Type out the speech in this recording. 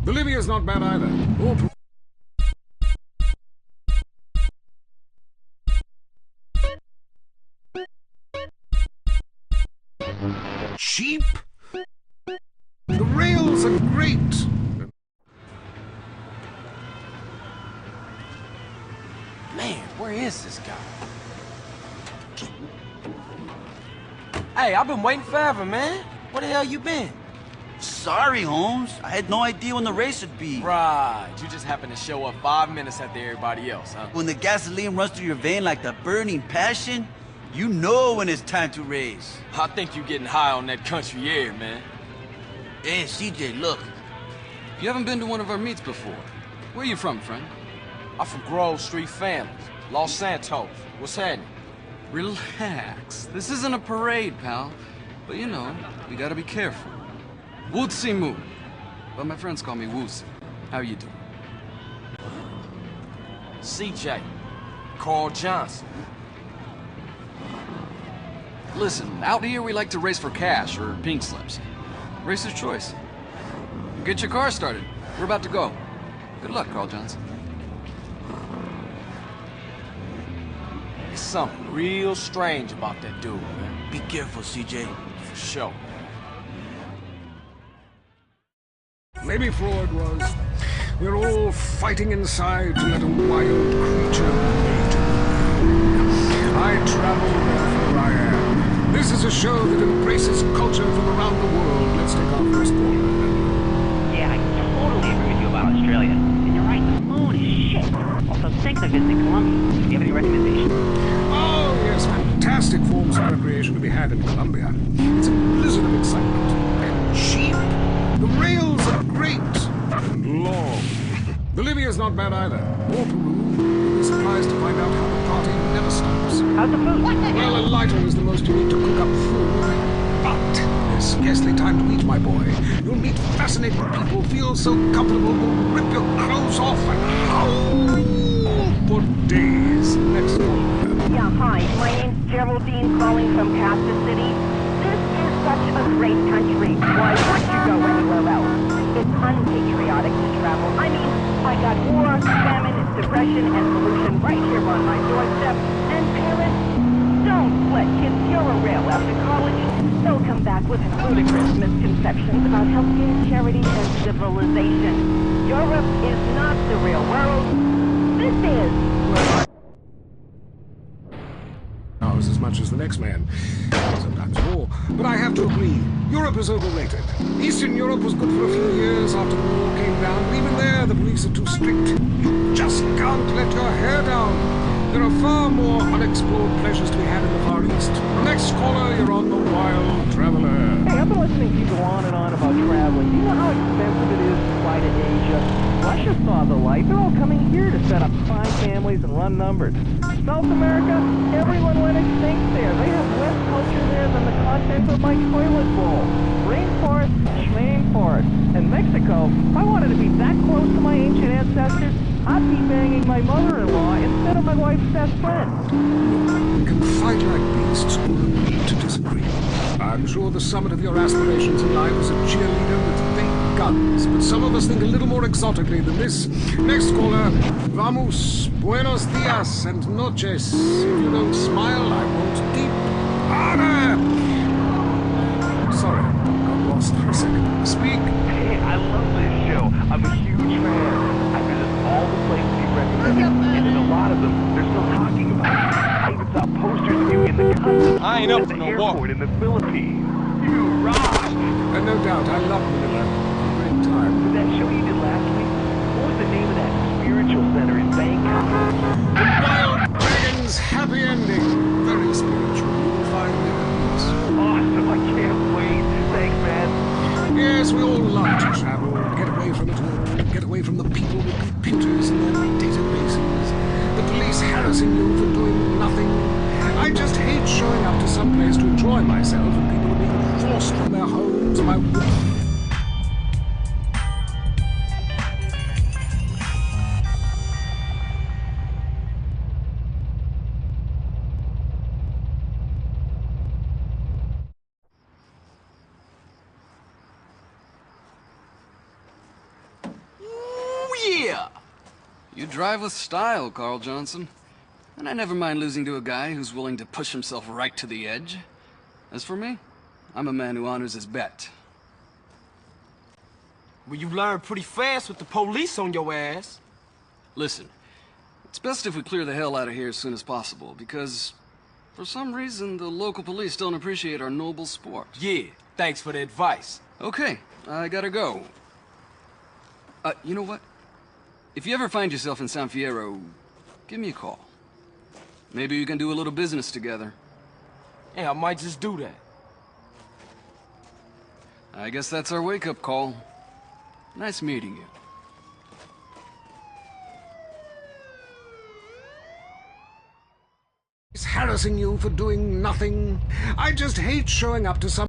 Bolivia's not bad either. Oh, cheap? The rails are great. Man, where is this guy? Hey, I've been waiting forever, man. Where the hell you been? Sorry, Holmes. I had no idea when the race would be. Right, you just happened to show up 5 minutes after everybody else, huh? When the gasoline runs through your vein like the burning passion, you know when it's time to race. I think you're getting high on that country air, man. Hey, CJ, look. You haven't been to one of our meets before. Where are you from, friend? I'm from Grove Street Families, Los Santos. What's happening? Relax. This isn't a parade, pal. But you know, we gotta be careful. Wootsy Moo. But my friends call me Wootsy. How you doing? CJ. Carl Johnson. Listen, out here we like to race for cash or pink slips. Racer's choice. Get your car started. We're about to go. Good luck, Carl Johnson. There's something real strange about that dude, man. Be careful, CJ. For sure. Maybe Freud was. We're all fighting inside to let a wild creature mate. I travel wherever I am. This is a show that embraces culture from around the world. Let's take our first caller. Yeah, I totally agree with you about Australia. And you're right, the moon is shit. Also, think of visiting Colombia. Do you have any recommendations? Oh, yes, fantastic forms of recreation to be had in Colombia. It's a blizzard of excitement. And cheap. The rails are great. And long. Bolivia's not bad either. Or Peru. You'll be surprised to find out how the party never stops. How's the food? Well, a lighter is the most you need to cook up food. But there's scarcely time to eat, my boy. You'll meet fascinating people, feel so comfortable, will rip your clothes off and howl for days. Next one. Yeah, hi. My name's Geraldine, calling from Casta City. This is such a great country. Why would you go anywhere else? It's unpatriotic to travel. I mean, I got war, famine, depression, and pollution right here on my doorstep. And parents, don't let kids Euro-rail after college. They'll come back with ludicrous misconceptions about healthcare, charity, and civilization. Europe is not the real world. This is where Ours as much as the next man. Sometimes more. But I have to agree, Europe is overrated. Eastern Europe was good for a few years after the war came down, but even there the police are too strict. You just can't let your hair down. There are far more unexplored pleasures to be had in the Far East. Next caller, you're on the Wild Traveler. Hey, I've been listening to you go on and on about traveling. Do you know how expensive it is to fly to Asia? Russia saw the light. They're all coming here to set up fine families and run numbers. South America, everyone went extinct there. They have less culture there than the contents of my toilet bowl. Rainforest, schmainforest. And Mexico, if I wanted to be that close to my ancient ancestors, I'd be banging my mother-in-law instead of my wife's best friend. We can fight like beasts or agree to disagree. I'm sure the summit of your aspirations in life is a cheerleader with fake guns, but some of us think a little more exotically than this. Next caller, vamos, buenos dias and noches. If you don't smile, I won't deep honor. Sorry, got lost for a second. Speak. Hey, I love this show. I'm a huge fan. I visit all the places you recommend, and in a lot of them, they're still talking about it. I even saw posters of you in the customs I ain't up at for the no airport walk. in the Philippines. You rock! And no doubt, I love Manila. Great time. With that show you did last week, what was the name of that spiritual center in Bangkok? The Wild Dragon's Happy Ending. Very spiritual. You'll find it. Awesome, I can't wait. Thanks, man. Yes, we all love to travel, get away from it all, get away from the people with computers and their databases, the police harassing you for doing nothing. I just hate showing up to some place to enjoy myself and people are being forced from their homes by... You drive with style, Carl Johnson. And I never mind losing to a guy who's willing to push himself right to the edge. As for me, I'm a man who honors his bet. Well, you learn pretty fast with the police on your ass. Listen, it's best if we clear the hell out of here as soon as possible, because for some reason the local police don't appreciate our noble sport. Yeah, thanks for the advice. Okay, I gotta go. You know what? If you ever find yourself in San Fierro, give me a call. Maybe we can do a little business together. Yeah, I might just do that. I guess that's our wake-up call. Nice meeting you. He's harassing you for doing nothing. I just hate showing up to some